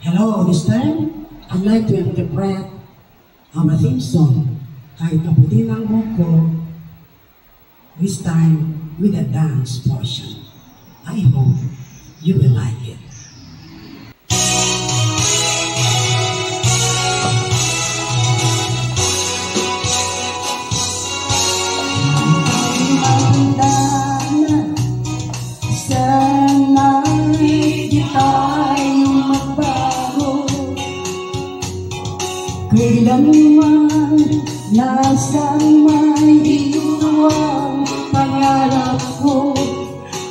Hello, this time, I'd like to interpret our theme song, Kahit Maputi ng Buko, this time with a dance portion. I hope you will like it. Kailanman nasang may ito ang pangarap ko,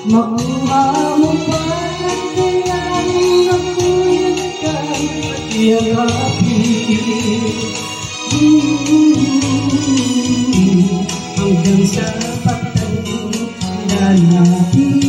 makuha mo pa at kayanin ako'y nagkayakapin hanggang sa pagtanda natin.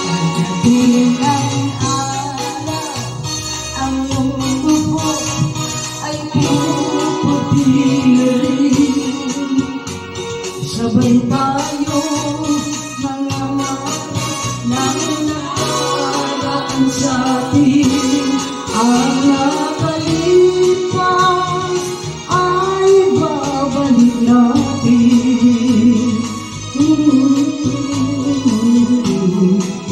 Pagdating ng araw, ang mundo ay puputi na rin. Sabay tayong mga nang nakaraan sa atin. Ang nakalipas ay babalik natin.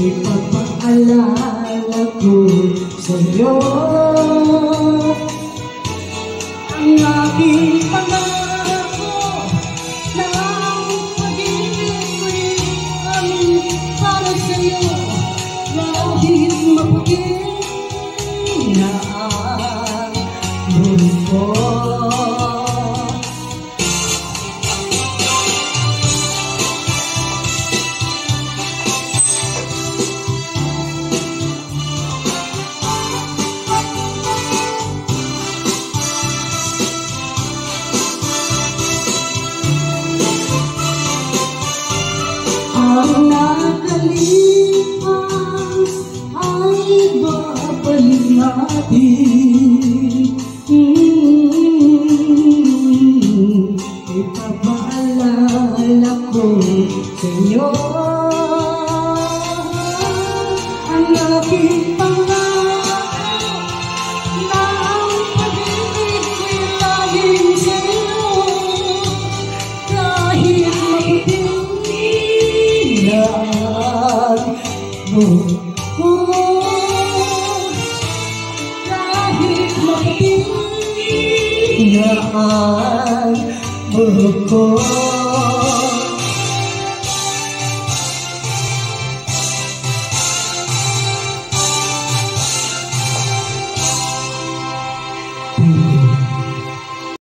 Ipapaalala ko sa'yo ang aking pangako na ang pag-ibig ko'y para sa'yo. Kahit maputi na ang mundo. Ang nakalipas ay babalik natin. Ipapaalala ko sa'yo ang aking pangako na ang pag-ibig ko'y laging sa'yo. Kahit maputi kahit maputi na ang buhok ko.